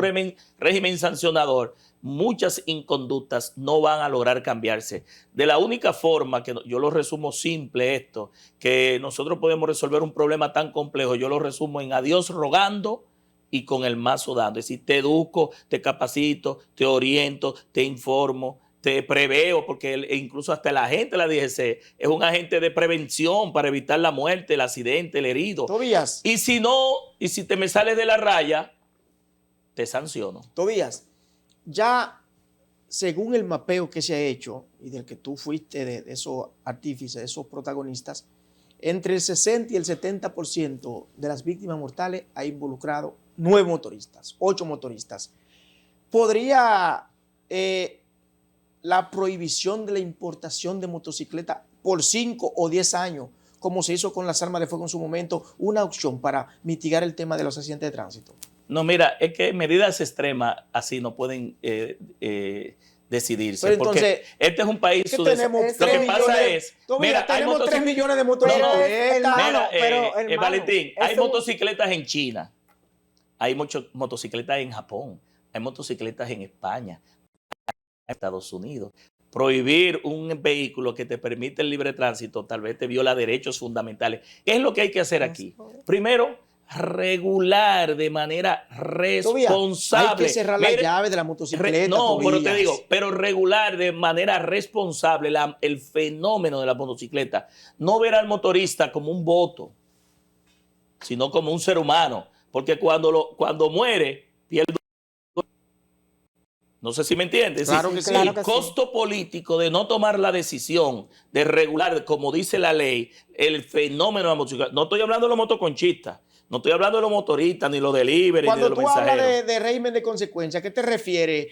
régimen sancionador, muchas inconductas no van a lograr cambiarse. De la única forma, que yo lo resumo simple esto, que nosotros podemos resolver un problema tan complejo, yo lo resumo en a Dios rogando y con el mazo dando. Es decir, te educo, te capacito, te oriento, te informo, te preveo, porque incluso hasta el agente de la DGC es un agente de prevención para evitar la muerte, el accidente, el herido. Tobías. Y si no, y si te me sales de la raya, te sanciono. Tobías, ya según el mapeo que se ha hecho y del que tú fuiste de esos artífices, de esos protagonistas, entre el 60 y el 70% de las víctimas mortales ha involucrado 9 motoristas, 8 motoristas. ¿Podría la prohibición de la importación de motocicletas por 5 o 10 años, como se hizo con las armas de fuego en su momento, una opción para mitigar el tema de los accidentes de tránsito? No, mira, es que medidas extremas así no pueden decidirse. Pero entonces, porque este es un país tenemos lo que pasa es, mira, tenemos 3 millones de motocicletas. Mira, Valentín, hay motocicletas en China, hay muchas motocicletas en Japón, hay motocicletas en España, en Estados Unidos. Prohibir un vehículo que te permite el libre tránsito tal vez te viola derechos fundamentales. ¿Qué es lo que hay que hacer aquí? Primero, regular de manera responsable. Hay que cerrar la llave de la motocicleta. No, pero te digo, pero regular de manera responsable el fenómeno de la motocicleta. No ver al motorista como un voto, sino como un ser humano. Porque cuando muere, pierde. No sé si me entiendes. Claro que sí. Claro El que sí. costo político de no tomar la decisión de regular, como dice la ley, el fenómeno de la motocicleta. No estoy hablando de los motoconchistas, no estoy hablando de los motoristas, ni los delivery, ni Cuando de los tú hablas mensajeros. de régimen de consecuencia, ¿qué te refieres?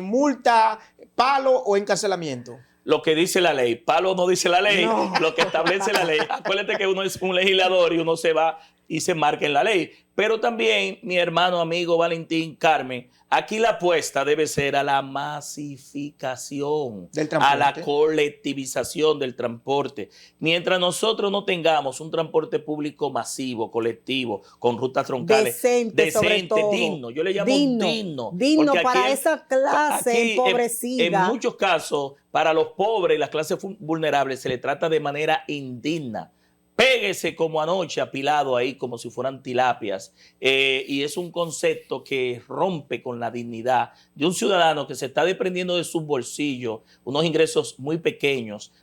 ¿Multa, palo o encarcelamiento? Lo que dice la ley. Palo no dice la ley, No. lo que establece la ley. Acuérdate que uno es un legislador y uno se va y se marca en la ley. Pero también, mi hermano, amigo Valentín, Carmen, aquí la apuesta debe ser a la masificación, Del a la transporte. colectivización del transporte. Mientras nosotros no tengamos un transporte público masivo, colectivo, con rutas troncales, Decente, sobre todo. digno. Yo le llamo digno. Digno porque para aquí esa clase aquí, empobrecida. en muchos casos, para los pobres y las clases vulnerables se le trata de manera indigna. Péguese como anoche apilado ahí como si fueran tilapias. Y es un concepto que rompe con la dignidad de un ciudadano que se está desprendiendo de sus bolsillos, unos ingresos muy pequeños,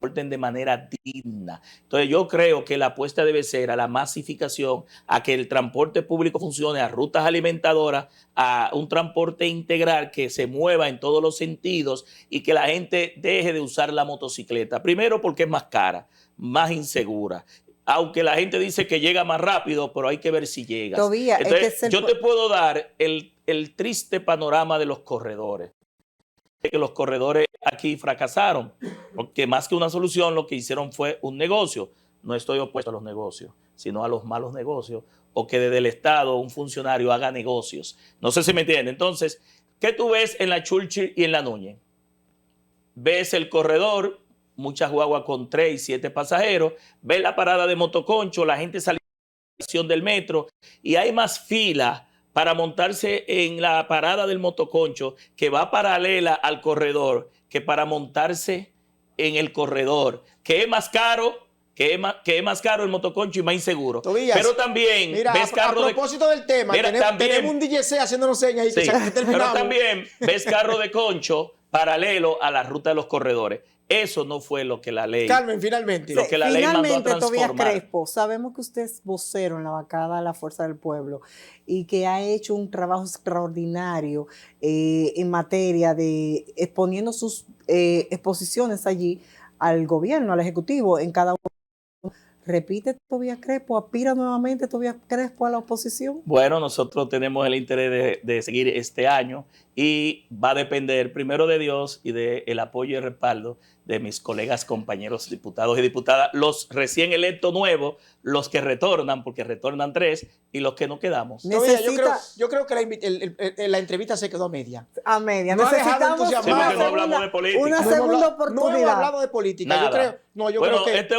de manera digna. Entonces yo creo que la apuesta debe ser a la masificación, a que el transporte público funcione, a rutas alimentadoras, a un transporte integral que se mueva en todos los sentidos y que la gente deje de usar la motocicleta. Primero porque es más cara, más insegura. Aunque la gente dice que llega más rápido, pero hay que ver si llegas. Todavía, Entonces, yo te puedo dar el triste panorama de los corredores. Que los corredores aquí fracasaron, porque más que una solución lo que hicieron fue un negocio. No estoy opuesto a los negocios, sino a los malos negocios, o que desde el Estado un funcionario haga negocios. No sé si me entiende. Entonces, ¿qué tú ves en la Churchill y en la Núñez? Ves el corredor, muchas guaguas con 3 y 7 pasajeros, ves la parada de motoconcho, la gente sale del metro y hay más fila para montarse en la parada del motoconcho que va paralela al corredor que para montarse en el corredor, que es más caro, que es más caro el motoconcho y más inseguro. Tobías, pero también mira, ves carro a propósito del tema, mira, tenemos un DJC haciéndonos señas y sí, que pero también ves carro de concho paralelo a la ruta de los corredores. Eso no fue lo que la ley. Carmen, finalmente. Lo que la ley mandó a Finalmente, Tobías transformar. Crespo, sabemos que usted es vocero en la bancada de la Fuerza del Pueblo y que ha hecho un trabajo extraordinario en materia de exponiendo sus exposiciones allí al gobierno, al Ejecutivo, en cada uno. Repite Tobías Crespo, aspira nuevamente Tobías Crespo a la oposición. Bueno, nosotros tenemos el interés de seguir este año y va a depender primero de Dios y del apoyo y respaldo de mis colegas, compañeros, diputados y diputadas, los recién electos nuevos, los que retornan, porque retornan 3, y los que no quedamos. Todavía, yo creo que la entrevista se quedó a media. A media. No ha dejado Necesitamos entusiasmado. Sí, porque no hablamos de política. una No segunda No oportunidad. hemos hablado de política. Nada. Yo bueno, creo que este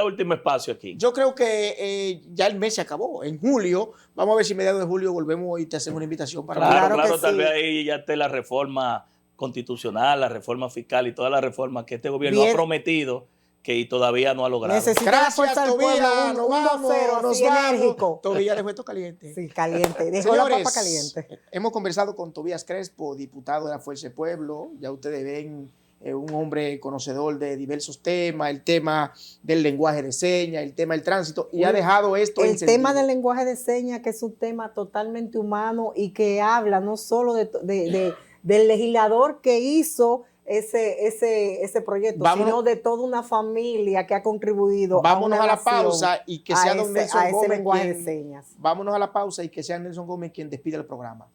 último espacio aquí. yo creo que ya el mes se acabó. En julio, vamos a ver si a mediados de julio volvemos y te hacemos una invitación para Claro, Claro que tal sí. vez ahí ya esté la reforma constitucional, la reforma fiscal y todas las reformas que este gobierno Bien. ha prometido que todavía no ha logrado. Necesita la Gracias, Fuerza del Tobías. Pueblo, Nos un vamos, vocero nos así vamos. enérgico. Tobías dejó esto caliente. Sí, caliente. Dejó la papa caliente. Hemos conversado con Tobías Crespo, diputado de la Fuerza del Pueblo. Ya ustedes ven un hombre conocedor de diversos temas, el tema del lenguaje de señas, el tema del tránsito, y ha dejado esto El encendido. tema del lenguaje de señas, que es un tema totalmente humano y que habla no solo del legislador que hizo ese proyecto, sino de toda una familia que ha contribuido Vámonos a una a la nación pausa y que sea don Nelson a ese Gómez lenguaje quien, de señas. vámonos a la pausa y que sea Nelson Gómez quien despida el programa.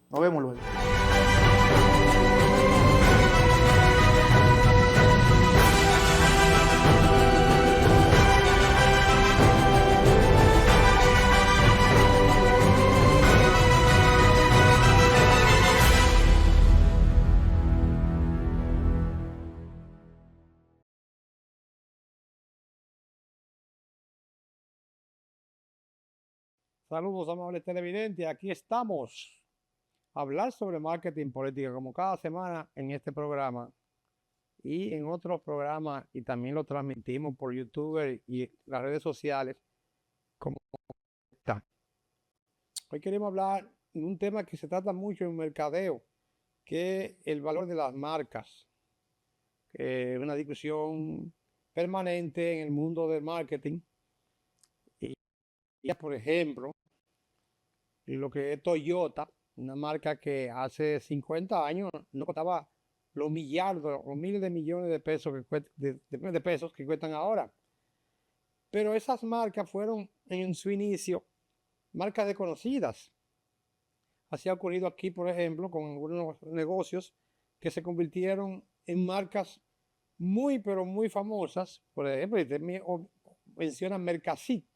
Nos vemos luego. Saludos, amables televidentes. Aquí estamos a hablar sobre marketing política, como cada semana en este programa y en otros programas, y también lo transmitimos por YouTube y las redes sociales. Como está. Hoy queremos hablar de un tema que se trata mucho en mercadeo, que es el valor de las marcas. Una discusión permanente en el mundo del marketing. Y por ejemplo, lo que es Toyota, una marca que hace 50 años no costaba los millardos o miles de millones de pesos de pesos que cuestan ahora. Pero esas marcas fueron en su inicio marcas desconocidas. Así ha ocurrido aquí, por ejemplo, con algunos negocios que se convirtieron en marcas muy, pero muy famosas. Por ejemplo, menciona Mercasí.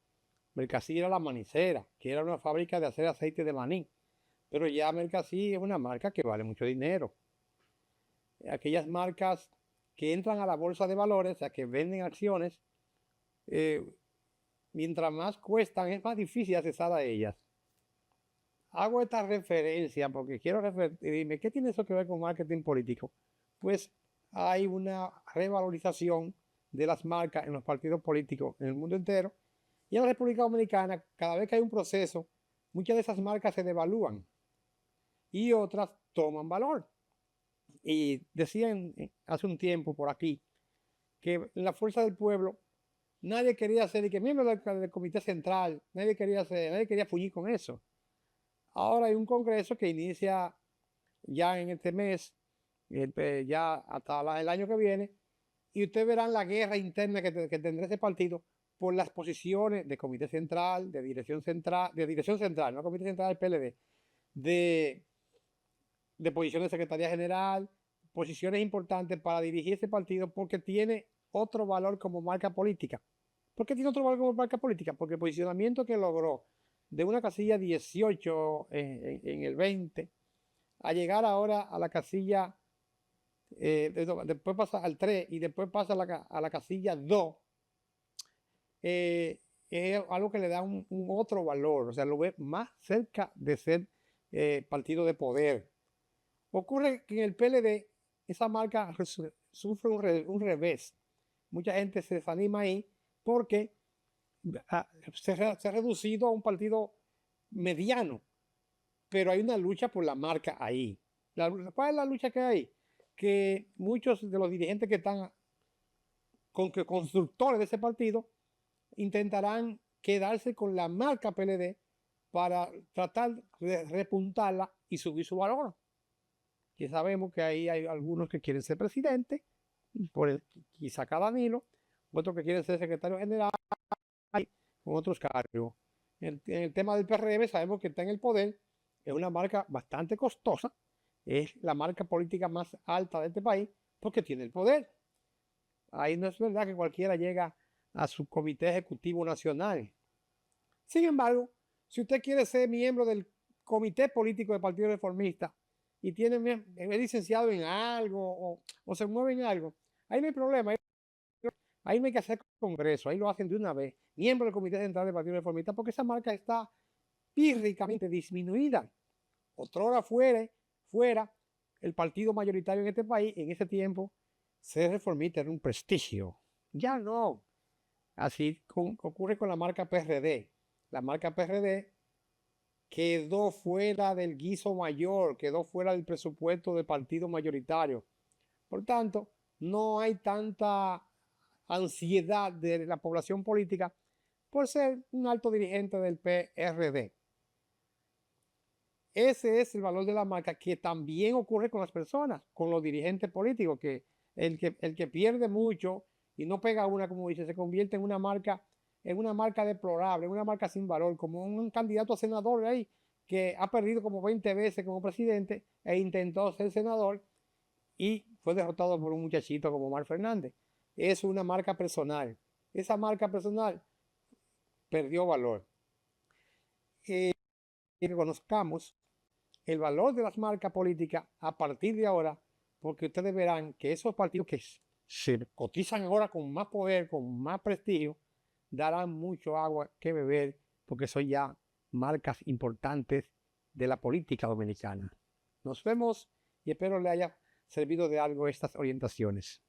Mercasí era la manicera, que era una fábrica de hacer aceite de maní. Pero ya Mercasí es una marca que vale mucho dinero. Aquellas marcas que entran a la bolsa de valores, o sea, que venden acciones, mientras más cuestan, es más difícil accesar a ellas. Hago esta referencia porque quiero referirme, ¿qué tiene eso que ver con marketing político? Pues hay una revalorización de las marcas en los partidos políticos en el mundo entero, y en la República Dominicana, cada vez que hay un proceso, muchas de esas marcas se devalúan y otras toman valor. Y decían hace un tiempo por aquí que en la Fuerza del Pueblo nadie quería ser miembro del Comité Central, nadie quería fugir con eso. Ahora hay un congreso que inicia ya en este mes, ya hasta el año que viene, y ustedes verán la guerra interna que tendrá ese partido por las posiciones de Comité Central, de Dirección Central, no Comité Central del PLD, de posición de Secretaría General, posiciones importantes para dirigir ese partido, porque tiene otro valor como marca política. ¿Por qué tiene otro valor como marca política? Porque el posicionamiento que logró de una casilla 18 en el 20 a llegar ahora a la casilla, después pasa al 3 y después pasa a la casilla 2, es algo que le da un otro valor, o sea, lo ve más cerca de ser partido de poder. Ocurre que en el PLD esa marca sufre un revés. Mucha gente se desanima ahí porque se ha reducido a un partido mediano, pero hay una lucha por la marca ahí. ¿Cuál es la lucha que hay? Que muchos de los dirigentes que están constructores de ese partido intentarán quedarse con la marca PLD para tratar de repuntarla y subir su valor. Que sabemos que ahí hay algunos que quieren ser presidente, quizá Danilo, otros que quieren ser secretario general, con otros cargos. En el tema del PRM sabemos que está en el poder, es una marca bastante costosa, es la marca política más alta de este país porque tiene el poder. Ahí no es verdad que cualquiera llega a su comité ejecutivo nacional. Sin embargo, si usted quiere ser miembro del comité político del Partido Reformista y es licenciado en algo o se mueve en algo, ahí no hay problema. Ahí no hay que hacer congreso, ahí lo hacen de una vez, miembro del Comité Central del Partido Reformista, porque esa marca está pírricamente disminuida. Otrora fuera el partido mayoritario en este país, en ese tiempo, ser reformista era un prestigio. Ya no. Así ocurre con la marca PRD. La marca PRD quedó fuera del guiso mayor, quedó fuera del presupuesto del partido mayoritario. Por tanto, no hay tanta ansiedad de la población política por ser un alto dirigente del PRD. Ese es el valor de la marca, que también ocurre con las personas, con los dirigentes políticos, que el que pierde mucho y no pega una, como dice, se convierte en una marca deplorable, en una marca sin valor, como un candidato a senador ahí que ha perdido como 20 veces como presidente e intentó ser senador y fue derrotado por un muchachito como Omar Fernández. Es una marca personal. Esa marca personal perdió valor. Que conozcamos el valor de las marcas políticas a partir de ahora, porque ustedes verán que esos partidos que se cotizan ahora con más poder, con más prestigio, darán mucho agua que beber, porque son ya marcas importantes de la política dominicana. Nos vemos y espero le haya servido de algo estas orientaciones.